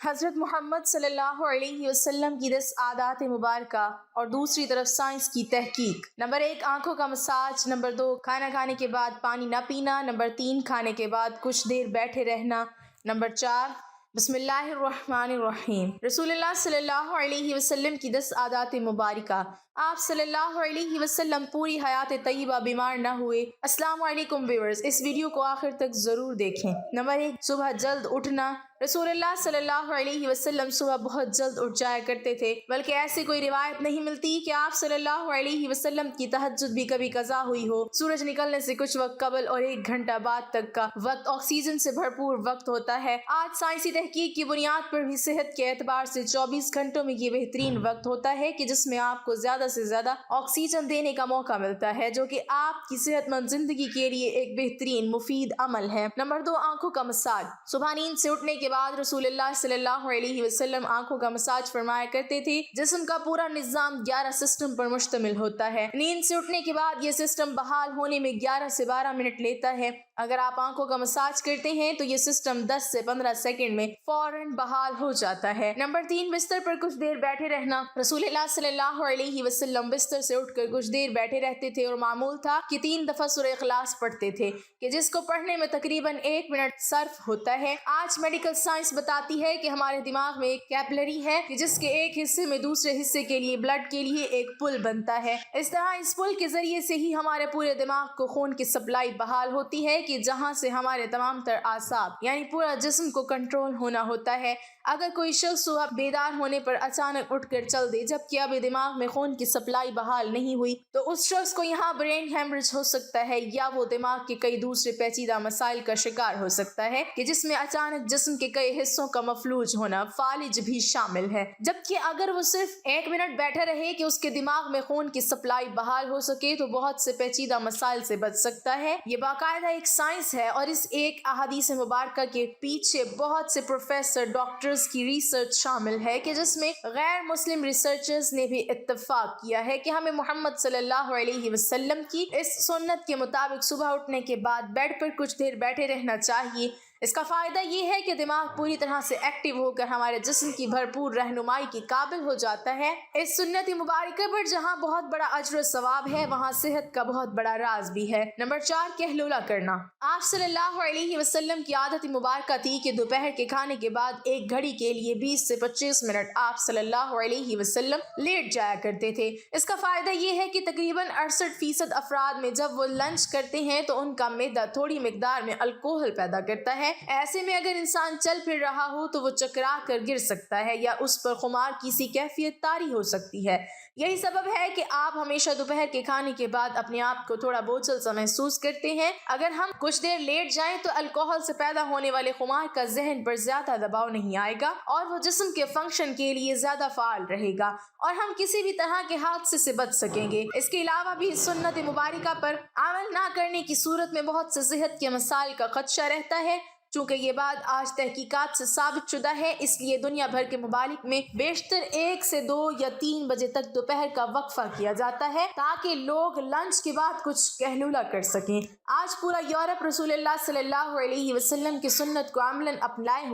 حضرت محمد صلی اللہ علیہ وسلم کی 10 عادات مبارکہ اور دوسری طرف سائنس کی تحقیق۔ نمبر 1 آنکھوں کا مساج۔ نمبر 2 کھانا کھانے کے بعد پانی نہ پینا۔ نمبر 3 کھانے کے بعد کچھ دیر بیٹھے رہنا۔ نمبر 4 بسم اللہ الرحمن الرحیم۔ رسول اللہ صلی اللہ علیہ وسلم کی 10 عادات مبارکہ۔ آپ صلی اللہ علیہ وسلم پوری حیات طیبہ بیمار نہ ہوئے۔ السلام علیکم ویورز، اس ویڈیو کو آخر تک ضرور دیکھیں۔ نمبر 1 صبح جلد اٹھنا۔ رسول اللہ صلی اللہ علیہ وسلم صبح بہت جلد اٹھ جایا کرتے تھے، بلکہ ایسی کوئی روایت نہیں ملتی کہ آپ صلی اللہ علیہ وسلم کی تہجد بھی کبھی قضا ہوئی ہو۔ سورج نکلنے سے کچھ وقت قبل اور 1 گھنٹہ بعد تک کا وقت آکسیجن سے بھرپور وقت ہوتا ہے۔ آج سائنسی تحقیق کی بنیاد پر بھی صحت کے اعتبار سے 24 گھنٹوں میں یہ بہترین وقت ہوتا ہے کہ جس میں آپ کو زیادہ سے زیادہ آکسیجن دینے کا موقع ملتا ہے، جو کہ آپ کی صحت مند زندگی کے لیے ایک بہترین مفید عمل ہے۔ نمبر 2 آنکھوں کا مساج۔ صبح نیند سے اٹھنے کے بعد رسول اللہ صلی اللہ علیہ وسلم آنکھوں کا مساج فرمایا کرتے تھے۔ جسم کا پورا نظام 11 سسٹم پر مشتمل ہوتا ہے۔ نیند سے اٹھنے کے بعد یہ سسٹم بحال ہونے میں 11 سے 12 منٹ لیتا ہے۔ اگر آپ آنکھوں کا مساج کرتے ہیں تو یہ سسٹم 10 سے 15 سیکنڈ میں فوراً بحال ہو جاتا ہے۔ نمبر 3 بستر پر کچھ دیر بیٹھے رہنا۔ رسول اللہ صلی اللہ علیہ وسلم بستر سے اٹھ کر کچھ دیر بیٹھے رہتے تھے اور معمول تھا کہ 3 دفعہ سورہ اخلاص پڑھتے تھے، کہ جس کو پڑھنے میں تقریباً 1 منٹ صرف ہوتا ہے۔ آج میڈیکل سائنس بتاتی ہے کہ ہمارے دماغ میں ایک کیپلری ہے کہ جس کے ایک حصے میں دوسرے حصے کے لیے بلڈ کے لیے ایک پل بنتا ہے۔ اس طرح اس پل کے ذریعے سے ہی ہمارے پورے دماغ کو خون کی سپلائی بحال ہوتی ہے، کہ جہاں سے ہمارے تمام تر اعصاب یعنی پورا جسم کو کنٹرول ہونا ہوتا ہے۔ اگر کوئی شخص صبح بیدار ہونے پر اچانک اٹھ کر چل دے جبکہ ابھی دماغ میں خون کی سپلائی بحال نہیں ہوئی تو اس شخص کو یہاں برین ہیمرج ہو سکتا ہے، یا وہ دماغ کے کئی دوسرے پیچیدہ مسائل کا شکار ہو سکتا ہے، کہ جس میں اچانک جسم کے کئی حصوں کا مفلوج ہونا، فالج بھی شامل ہے۔ جبکہ اگر وہ صرف 1 منٹ بیٹھا رہے کہ اس کے دماغ میں خون کی سپلائی بحال ہو سکے تو بہت سے پیچیدہ مسائل سے بچ سکتا ہے۔ یہ باقاعدہ ایک سائنس ہے اور اس ایک احادیث مبارکہ کے پیچھے بہت سے پروفیسر ڈاکٹرز کی ریسرچ شامل ہے، کہ جس میں غیر مسلم ریسرچرز نے بھی اتفاق کیا ہے کہ ہمیں محمد صلی اللہ علیہ وسلم کی اس سنت کے مطابق صبح اٹھنے کے بعد بیڈ پر کچھ دیر بیٹھے رہنا چاہیے۔ اس کا فائدہ یہ ہے کہ دماغ پوری طرح سے ایکٹیو ہو کر ہمارے جسم کی بھرپور رہنمائی کے قابل ہو جاتا ہے۔ اس سنت مبارکہ پر جہاں بہت بڑا اجر و ثواب ہے، وہاں صحت کا بہت بڑا راز بھی ہے۔ نمبر 4 کہلولہ کرنا۔ آپ صلی اللہ علیہ وسلم کی عادت مبارکہ تھی کہ دوپہر کے کھانے کے بعد 1 گھڑی کے لیے 20 سے 25 منٹ آپ صلی اللہ علیہ وسلم لیٹ جایا کرتے تھے۔ اس کا فائدہ یہ ہے کہ تقریباً 68% افراد میں جب وہ لنچ کرتے ہیں تو ان کا معدہ تھوڑی مقدار میں الکوہل پیدا کرتا ہے۔ ایسے میں اگر انسان چل پھر رہا ہو تو وہ چکرا کر گر سکتا ہے یا اس پر خمار کی سی کیفیت طاری ہو سکتی ہے۔ یہی سبب ہے کہ آپ ہمیشہ دوپہر کے کھانے کے بعد اپنے آپ کو تھوڑا بوجھل سا محسوس کرتے ہیں۔ اگر ہم کچھ دیر لیٹ جائیں تو الکوہل سے پیدا ہونے والے خمار کا ذہن پر زیادہ دباؤ نہیں آئے گا اور وہ جسم کے فنکشن کے لیے زیادہ فعال رہے گا اور ہم کسی بھی طرح کے حادثے سے بچ سکیں گے۔ اس کے علاوہ بھی سنت مبارکہ پر عمل نہ کرنے کی صورت میں بہت سے صحت کے مسائل کا خدشہ رہتا ہے۔ چونکہ یہ بات آج تحقیقات سے ثابت شدہ ہے، اس لیے دنیا بھر کے ممالک میں بیشتر 1 سے 2 یا 3 بجے تک دوپہر کا وقفہ کیا جاتا ہے تاکہ لوگ لنچ کے بعد کچھ کہلولہ کر سکیں۔ آج پورا یورپ رسول اللہ صلی اللہ علیہ وسلم کی سنت کو عملاً اپنائے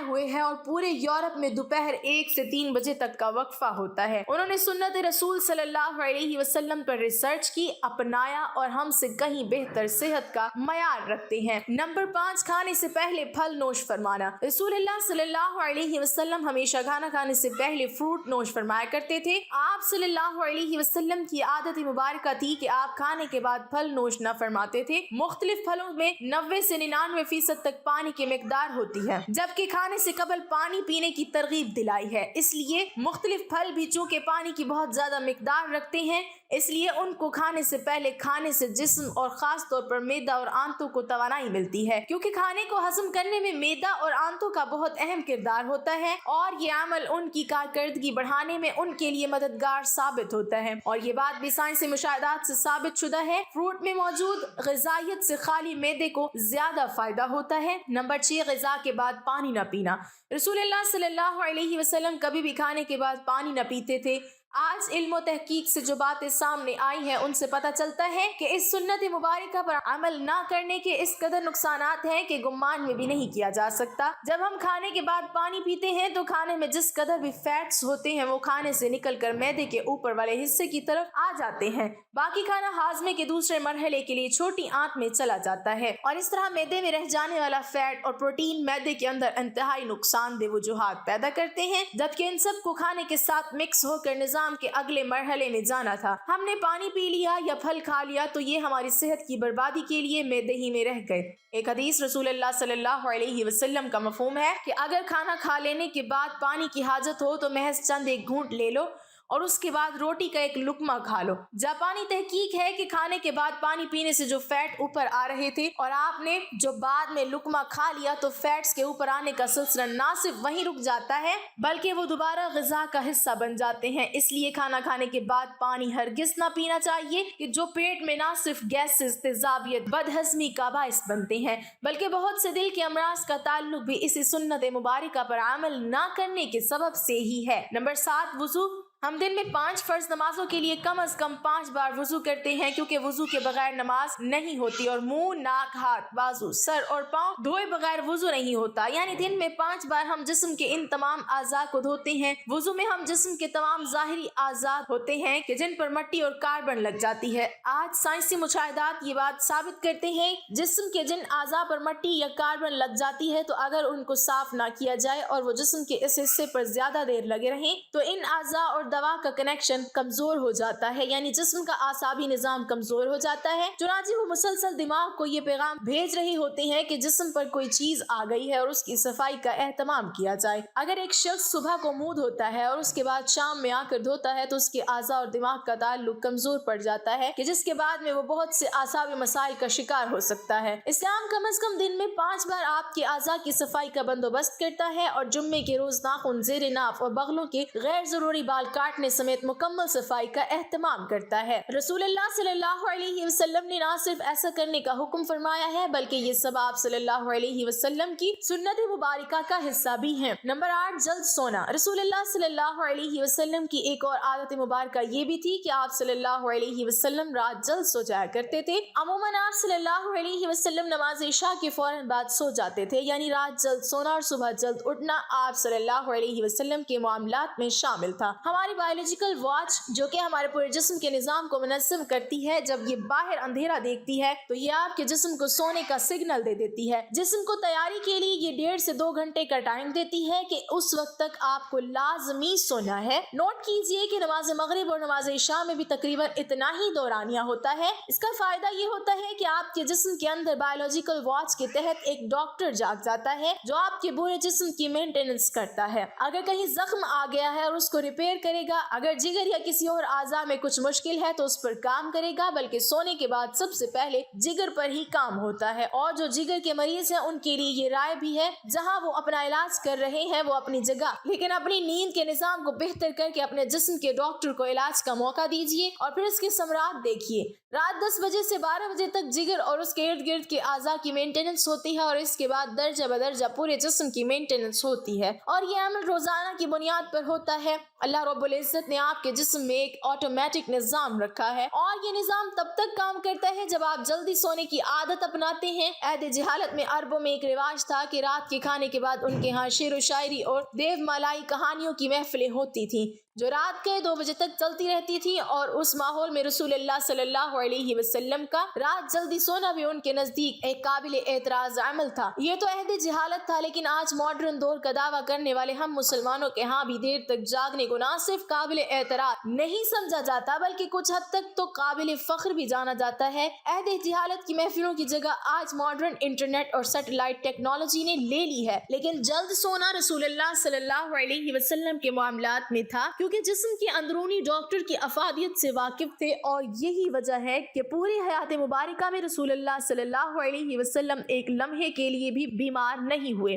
ہوئے ہے اور پورے یورپ میں دوپہر 1 سے 3 بجے تک کا وقفہ ہوتا ہے۔ انہوں نے سنت رسول صلی اللہ علیہ وسلم پر ریسرچ کی، اپنایا اور ہم سے کہیں بہتر صحت کا معیار رکھتے ہیں۔ نمبر 5 کھانے سے پہلے پھل نوش فرمانا۔ رسول اللہ صلی اللہ علیہ وسلم ہمیشہ کھانا کھانے سے پہلے فروٹ نوش فرمایا کرتے تھے۔ آپ صلی اللہ علیہ وسلم کی عادت مبارکہ تھی کہ آپ کھانے کے بعد پھل نوش نہ فرماتے تھے۔ مختلف پھلوں میں 90 سے 99% تک پانی کی مقدار ہوتی ہے، جبکہ کھانے سے قبل پانی پینے کی ترغیب دلائی ہے۔ اس لیے مختلف پھل بھی چونکہ پانی کی بہت زیادہ مقدار رکھتے ہیں، اس لیے ان کو کھانے سے پہلے کھانے سے جسم اور خاص طور پر معدہ اور آنتوں کو توانائی ملتی ہے، کیونکہ کھانے کو ہضم کرنے میں معدہ اور آنتوں کا بہت اہم کردار ہوتا ہے اور یہ عمل ان کی کارکردگی بڑھانے میں ان کے لیے مددگار ثابت ہوتا ہے، اور یہ بات بھی سائنسی مشاہدات سے ثابت شدہ ہے۔ فروٹ میں موجود غذائیت سے خالی معدے کو زیادہ فائدہ ہوتا ہے۔ نمبر 6 غذا کے بعد پانی نہ پینا۔ رسول اللہ صلی اللہ علیہ وسلم کبھی بھی کھانے کے بعد پانی نہ پیتے تھے۔ آج علم و تحقیق سے جو باتیں سامنے آئی ہیں ان سے پتہ چلتا ہے کہ اس سنت مبارکہ پر عمل نہ کرنے کے اس قدر نقصانات ہیں کہ گمان میں بھی نہیں کیا جا سکتا۔ جب ہم کھانے کے بعد پانی پیتے ہیں تو کھانے میں جس قدر بھی فیٹس ہوتے ہیں وہ کھانے سے نکل کر معدے کے اوپر والے حصے کی طرف آ جاتے ہیں۔ باقی کھانا ہاضمے کے دوسرے مرحلے کے لیے چھوٹی آنت میں چلا جاتا ہے اور اس طرح معدے میں رہ جانے والا فیٹ اور پروٹین معدے کے اندر انتہائی نقصان دہ وجوہات پیدا کرتے ہیں، جبکہ ان سب کو کھانے کے ساتھ مکس ہو کر نظام کے اگلے مرحلے میں جانا تھا۔ ہم نے پانی پی لیا یا پھل کھا لیا تو یہ ہماری صحت کی بربادی کے لیے معدے ہی میں رہ گئے۔ ایک حدیث رسول اللہ صلی اللہ علیہ وسلم کا مفہوم ہے کہ اگر کھانا کھا لینے کے بعد پانی کی حاجت ہو تو محض چند ایک گھونٹ لے لو اور اس کے بعد روٹی کا ایک لقمہ کھا لو۔ جاپانی تحقیق ہے کہ کھانے کے بعد پانی پینے سے جو فیٹ اوپر آ رہے تھے اور آپ نے جو بعد میں لقمہ کھا لیا تو فیٹس کے اوپر آنے کا سلسلہ نہ صرف وہیں رک جاتا ہے بلکہ وہ دوبارہ غذا کا حصہ بن جاتے ہیں۔ اس لیے کھانا کھانے کے بعد پانی ہرگز نہ پینا چاہیے کہ جو پیٹ میں نہ صرف گیسز، تیزابیت، بدہضمی کا باعث بنتے ہیں بلکہ بہت سے دل کے امراض کا تعلق بھی اسی سنت مبارکہ پر عمل نہ کرنے کے سبب سے ہی ہے۔ نمبر 7، وضو۔ ہم دن میں 5 فرض نمازوں کے لیے کم از کم 5 بار وضو کرتے ہیں کیونکہ وضو کے بغیر نماز نہیں ہوتی اور منہ، ناک، ہاتھ، بازو، سر اور پاؤں دھوئے بغیر وضو نہیں ہوتا، یعنی دن میں 5 بار ہم جسم کے ان تمام اعضاء کو دھوتے ہیں۔ وضو میں ہم جسم کے تمام ظاہری اعضاء ہوتے ہیں کہ جن پر مٹی اور کاربن لگ جاتی ہے۔ آج سائنسی مشاہدات یہ بات ثابت کرتے ہیں جسم کے جن اعضاء پر مٹی یا کاربن لگ جاتی ہے تو اگر ان کو صاف نہ کیا جائے اور وہ جسم کے اس حصے پر زیادہ دیر لگے رہیں تو ان اعضاء اور دوا کا کنیکشن کمزور ہو جاتا ہے، یعنی جسم کا اعصابی نظام کمزور ہو جاتا ہے۔ چنانچہ وہ مسلسل دماغ کو یہ پیغام بھیج رہے ہوتے ہیں کہ جسم پر کوئی چیز آ گئی ہے اور اس کی صفائی کا اہتمام کیا جائے۔ اگر ایک شخص صبح کو منہ دھوتا ہے اور اس کے بعد شام میں آ کر دھوتا ہے تو اس کے اعضاء اور دماغ کا تعلق کمزور پڑ جاتا ہے کہ جس کے بعد میں وہ بہت سے اعصابی مسائل کا شکار ہو سکتا ہے۔ اسلام کم از کم دن میں 5 بار آپ کے اعضاء کی صفائی کا بندوبست کرتا ہے اور جمعے کے روز ناخن، زیر ناف اور بغلوں کے غیر ضروری بال کاٹنے سمیت مکمل صفائی کا اہتمام کرتا ہے۔ رسول اللہ صلی اللہ علیہ وسلم نے نہ صرف ایسا کرنے کا حکم فرمایا ہے بلکہ یہ سب آپ صلی اللہ علیہ وسلم کی سنت مبارکہ کا حصہ بھی ہیں۔ نمبر 8، جلد سونا۔ رسول اللہ صلی اللہ علیہ وسلم کی ایک اور عادت مبارکہ یہ بھی تھی کہ آپ صلی اللہ علیہ وسلم رات جلد سو جایا کرتے تھے۔ عموماً آپ صلی اللہ علیہ وسلم نماز عشاء کے فوراً بعد سو جاتے تھے، یعنی رات جلد سونا اور صبح جلد اٹھنا آپ صلی اللہ علیہ وسلم کے معاملات میں شامل تھا۔ ہماری بایولوجیکل واچ جو کہ ہمارے پورے جسم کے نظام کو منظم کرتی ہے، جب یہ باہر اندھیرا دیکھتی ہے تو یہ آپ کے جسم کو سونے کا سگنل دے دیتی ہے۔ جسم کو تیاری کے لیے یہ 1.5 سے 2 گھنٹے کا ٹائم دیتی ہے کہ اس وقت تک آپ کو لازمی سونا ہے۔ نوٹ کیجئے کہ نماز مغرب اور نماز عشاء میں بھی تقریباً اتنا ہی دورانیہ ہوتا ہے۔ اس کا فائدہ یہ ہوتا ہے کہ آپ کے جسم کے اندر بایولوجیکل واچ کے تحت ایک ڈاکٹر جاگ جاتا ہے جو آپ کے پورے جسم کی مینٹیننس کرتا ہے۔ اگر کہیں زخم آ گیا ہے اور اس کو ریپیئر کرے گا، اگر جگر یا کسی اور اعضاء میں کچھ مشکل ہے تو اس پر کام کرے گا، بلکہ سونے کے بعد سب سے پہلے جگر پر ہی کام ہوتا ہے۔ اور جو جگر کے مریض ہیں ان کے لیے یہ رائے بھی ہے جہاں وہ اپنا علاج کر رہے ہیں وہ اپنی جگہ لیکن اپنی نیند کے نظام کو بہتر کر کے اپنے جسم کے ڈاکٹر کو علاج کا موقع دیجیے اور پھر اس کے ثمرات دیکھیے۔ رات 10 بجے سے 12 بجے تک جگر اور اس کے ارد گرد کے اعضاء کی مینٹیننس ہوتی ہے اور اس کے بعد درجہ بدرجہ پورے جسم کی مینٹیننس ہوتی ہے اور یہ عمل روزانہ کی بنیاد پر ہوتا ہے۔ اللہ رب العزت نے آپ کے جسم میں ایک آٹومیٹک نظام رکھا ہے اور یہ نظام تب تک کام کرتا ہے جب آپ جلدی سونے کی عادت اپناتے ہیں۔ عہد جہالت میں عربوں میں ایک رواج تھا کہ رات کے کھانے کے بعد ان کے ہاں شعر و شاعری اور دیو مالائی کہانیوں کی محفلیں ہوتی تھیں جو رات کے 2 بجے تک چلتی رہتی تھی اور اس ماحول میں رسول اللہ صلی اللہ علیہ وسلم کا رات جلدی سونا بھی ان کے نزدیک ایک قابل اعتراض عمل تھا۔ یہ تو عہد جہالت تھا، لیکن آج ماڈرن دور کا دعویٰ کرنے والے ہم مسلمانوں کے ہاں بھی دیر تک جاگنے کو نہ صرف قابل اعتراض نہیں سمجھا جاتا بلکہ کچھ حد تک تو قابل فخر بھی جانا جاتا ہے۔ عہد جہالت کی محفلوں کی جگہ آج ماڈرن انٹرنیٹ اور سیٹلائٹ ٹیکنالوجی نے لے لی ہے، لیکن جلد سونا رسول اللہ صلی اللہ علیہ وسلم کے معاملات میں تھا کیونکہ جسم کے اندرونی ڈاکٹر کی افادیت سے واقف تھے اور یہی وجہ ہے کہ پوری حیات مبارکہ میں رسول اللہ صلی اللہ علیہ وسلم ایک لمحے کے لیے بھی بیمار نہیں ہوئے۔